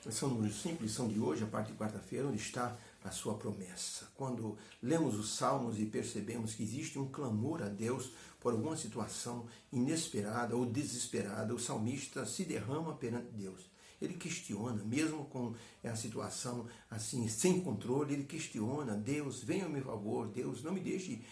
Lição número 5, lição de hoje, a parte de quarta-feira, onde está a sua promessa. Quando lemos os Salmos e percebemos que existe um clamor a Deus por alguma situação inesperada ou desesperada, o salmista se derrama perante Deus. Ele questiona, mesmo com a situação assim, sem controle, ele questiona: Deus, venha ao meu favor, Deus, não deixe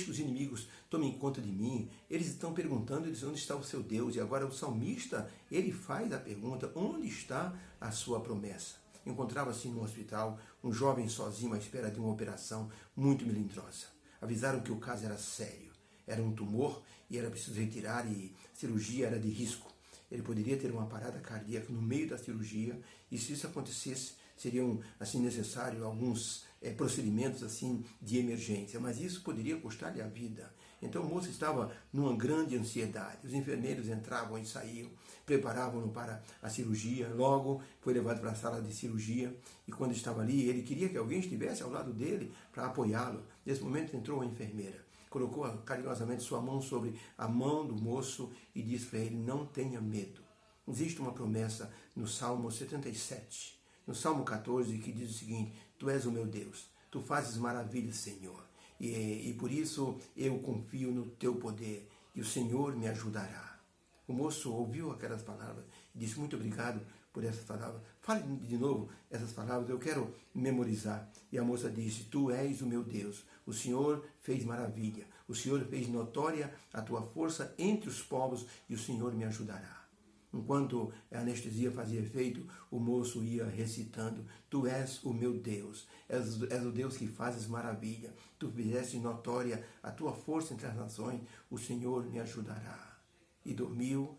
que os inimigos tomem conta de mim. Eles estão perguntando, onde está o seu Deus? E agora o salmista, ele faz a pergunta: onde está a sua promessa? Encontrava-se no hospital um jovem sozinho à espera de uma operação muito melindrosa. Avisaram que o caso era sério, era um tumor e era preciso retirar, e a cirurgia era de risco. Ele poderia ter uma parada cardíaca no meio da cirurgia, e se isso acontecesse, seriam assim necessários alguns procedimentos assim de emergência, mas isso poderia custar-lhe a vida. Então o moço estava numa grande ansiedade. Os enfermeiros entravam e saíam, preparavam-no para a cirurgia. Logo foi levado para a sala de cirurgia, e quando estava ali, ele queria que alguém estivesse ao lado dele para apoiá-lo. Nesse momento entrou a enfermeira, colocou carinhosamente sua mão sobre a mão do moço e disse para ele: não tenha medo. Existe uma promessa no Salmo 77, no Salmo 14, que diz o seguinte: tu és o meu Deus, tu fazes maravilhas, Senhor, e por isso eu confio no teu poder, e o Senhor me ajudará. O moço ouviu aquelas palavras e disse: muito obrigado por essas palavras. Fale de novo essas palavras, eu quero memorizar. E a moça disse: tu és o meu Deus, o Senhor fez maravilha, o Senhor fez notória a tua força entre os povos, e o Senhor me ajudará. Enquanto a anestesia fazia efeito, o moço ia recitando: tu és o meu Deus, és o Deus que fazes maravilha, tu fizeste notória a tua força entre as nações, o Senhor me ajudará. E dormiu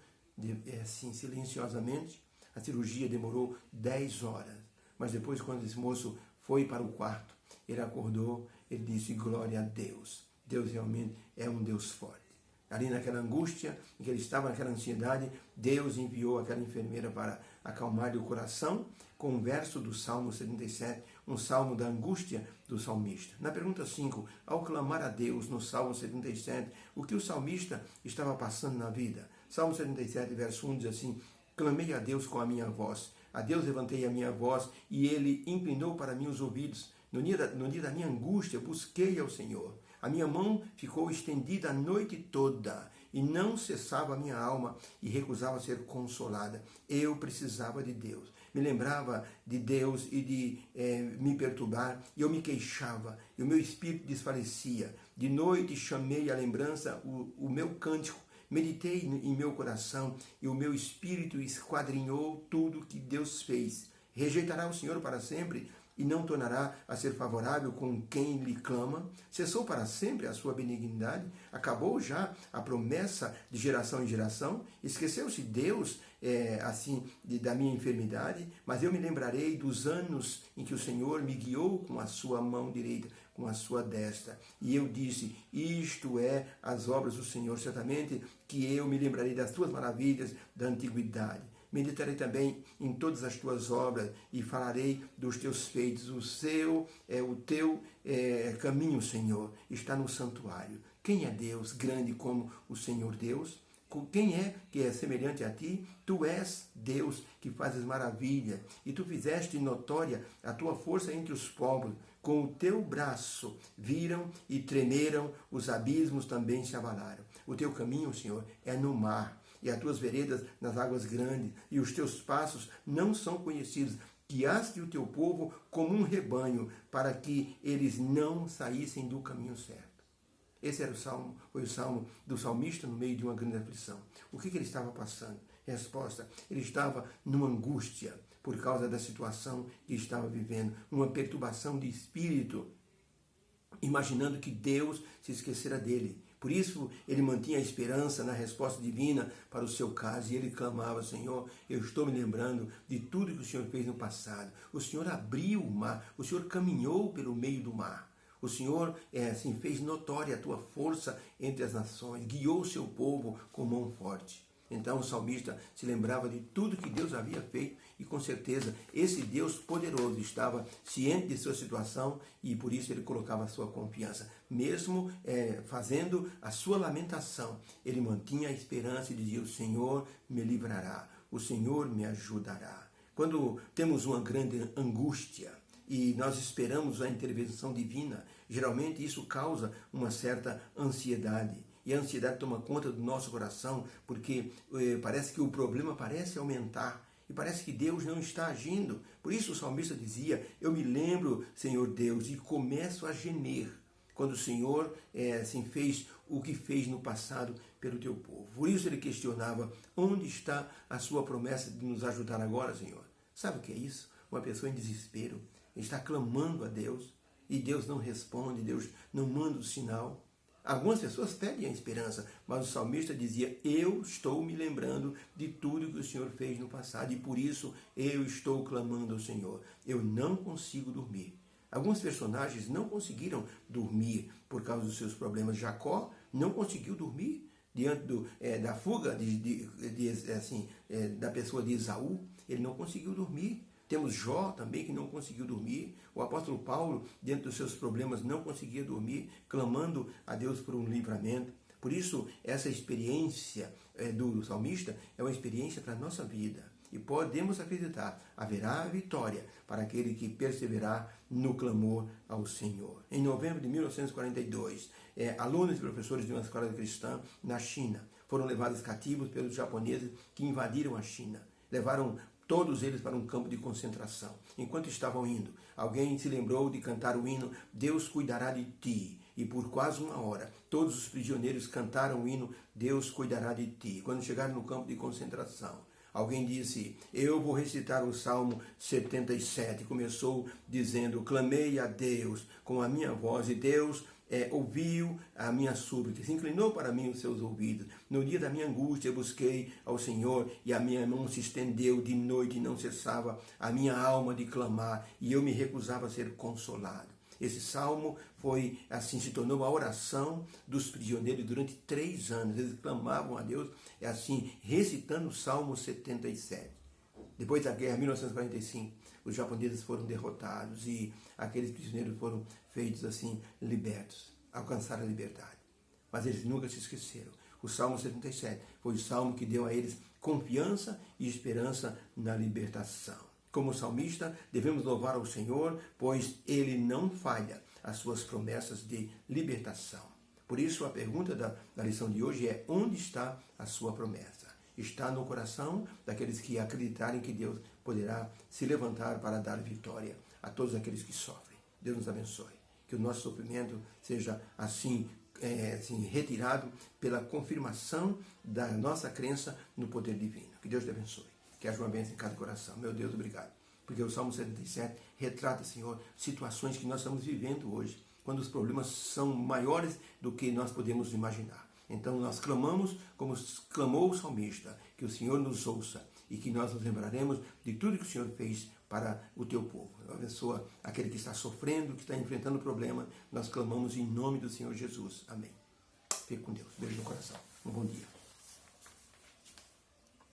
assim silenciosamente. A cirurgia demorou 10 horas, mas depois, quando esse moço foi para o quarto, ele acordou, ele disse: glória a Deus, Deus realmente é um Deus forte. Ali naquela angústia, em que ele estava, naquela ansiedade, Deus enviou aquela enfermeira para acalmar-lhe o coração, com um verso do Salmo 77, um salmo da angústia do salmista. Na pergunta 5, ao clamar a Deus no Salmo 77, o que o salmista estava passando na vida? Salmo 77, verso 1 diz assim: clamei a Deus com a minha voz, a Deus levantei a minha voz, e ele inclinou para mim os ouvidos. No dia da minha angústia, busquei ao Senhor. A minha mão ficou estendida a noite toda, e não cessava a minha alma, e recusava ser consolada. Eu precisava de Deus. Me lembrava de Deus e de me perturbar, e eu me queixava, e o meu espírito desfalecia. De noite chamei à lembrança o meu cântico, meditei em meu coração, e o meu espírito esquadrinhou tudo que Deus fez. Rejeitará o Senhor para sempre, e não tornará a ser favorável com quem lhe clama? Cessou para sempre a sua benignidade? Acabou já a promessa de geração em geração? Esqueceu-se Deus, da minha enfermidade? Mas eu me lembrarei dos anos em que o Senhor me guiou com a sua mão direita, com a sua destra. E eu disse: isto é as obras do Senhor, certamente que eu me lembrarei das tuas maravilhas da antiguidade. Meditarei também em todas as tuas obras e falarei dos teus feitos. O teu caminho, Senhor, está no santuário. Quem é Deus grande como o Senhor Deus? Quem é que é semelhante a ti? Tu és Deus que fazes maravilha, e tu fizeste notória a tua força entre os povos. Com o teu braço viram e tremeram, os abismos também se abalaram. O teu caminho, Senhor, é no mar, e as tuas veredas nas águas grandes, e os teus passos não são conhecidos. Guiaste o teu povo como um rebanho, para que eles não saíssem do caminho certo. Esse era foi o salmo do salmista no meio de uma grande aflição. O que ele estava passando? Resposta: ele estava numa angústia por causa da situação que estava vivendo, uma perturbação de espírito, imaginando que Deus se esquecera dele. Por isso, ele mantinha a esperança na resposta divina para o seu caso, e ele clamava: Senhor, eu estou me lembrando de tudo que o Senhor fez no passado. O Senhor abriu o mar, o Senhor caminhou pelo meio do mar. O Senhor fez notória a tua força entre as nações, guiou o seu povo com mão forte. Então o salmista se lembrava de tudo que Deus havia feito, e com certeza esse Deus poderoso estava ciente de sua situação, e por isso ele colocava a sua confiança. Mesmo fazendo a sua lamentação, ele mantinha a esperança e dizia: o Senhor me livrará, o Senhor me ajudará. Quando temos uma grande angústia e nós esperamos a intervenção divina, geralmente isso causa uma certa ansiedade. E a ansiedade toma conta do nosso coração, porque parece que o problema parece aumentar. E parece que Deus não está agindo. Por isso o salmista dizia, eu me lembro, Senhor Deus, e começo a gemer, quando o Senhor fez o que fez no passado pelo teu povo. Por isso ele questionava, onde está a sua promessa de nos ajudar agora, Senhor? Sabe o que é isso? Uma pessoa em desespero, está clamando a Deus, e Deus não responde, Deus não manda o sinal. Algumas pessoas pedem a esperança, mas o salmista dizia, eu estou me lembrando de tudo que o Senhor fez no passado, e por isso eu estou clamando ao Senhor. Eu não consigo dormir. Alguns personagens não conseguiram dormir por causa dos seus problemas. Jacó não conseguiu dormir diante da fuga da pessoa de Esaú. Ele não conseguiu dormir. Temos Jó também, que não conseguiu dormir. O apóstolo Paulo, diante dos seus problemas, não conseguia dormir, clamando a Deus por um livramento. Por isso, essa experiência do salmista é uma experiência para a nossa vida. E podemos acreditar, haverá vitória para aquele que perseverar no clamor ao Senhor. Em novembro de 1942, alunos e professores de uma escola cristã na China foram levados cativos pelos japoneses que invadiram a China. Levaram todos eles para um campo de concentração. Enquanto estavam indo, alguém se lembrou de cantar o hino Deus cuidará de ti. E por quase uma hora, todos os prisioneiros cantaram o hino Deus cuidará de ti. Quando chegaram no campo de concentração, alguém disse, eu vou recitar o Salmo 77. Começou dizendo, clamei a Deus com a minha voz e Deus ouviu a minha súplica, se inclinou para mim os seus ouvidos. No dia da minha angústia eu busquei ao Senhor e a minha mão se estendeu de noite e não cessava a minha alma de clamar e eu me recusava a ser consolado. Esse salmo se tornou a oração dos prisioneiros durante 3 anos. Eles clamavam a Deus, recitando o Salmo 77. Depois da guerra, 1945, os japoneses foram derrotados e aqueles prisioneiros foram feitos libertos, alcançaram a liberdade. Mas eles nunca se esqueceram. O Salmo 77 foi o salmo que deu a eles confiança e esperança na libertação. Como salmista, devemos louvar ao Senhor, pois Ele não falha as suas promessas de libertação. Por isso, a pergunta da lição de hoje é, onde está a sua promessa? Está no coração daqueles que acreditarem que Deus poderá se levantar para dar vitória a todos aqueles que sofrem. Deus nos abençoe. Que o nosso sofrimento seja retirado pela confirmação da nossa crença no poder divino. Que Deus te abençoe. Que haja uma bênção em cada coração. Meu Deus, obrigado. Porque o Salmo 77 retrata, Senhor, situações que nós estamos vivendo hoje, quando os problemas são maiores do que nós podemos imaginar. Então nós clamamos como clamou o salmista, que o Senhor nos ouça e que nós nos lembraremos de tudo que o Senhor fez para o teu povo. Abençoa aquele que está sofrendo, que está enfrentando problema. Nós clamamos em nome do Senhor Jesus. Amém. Fique com Deus. Beijo no coração. Um bom dia.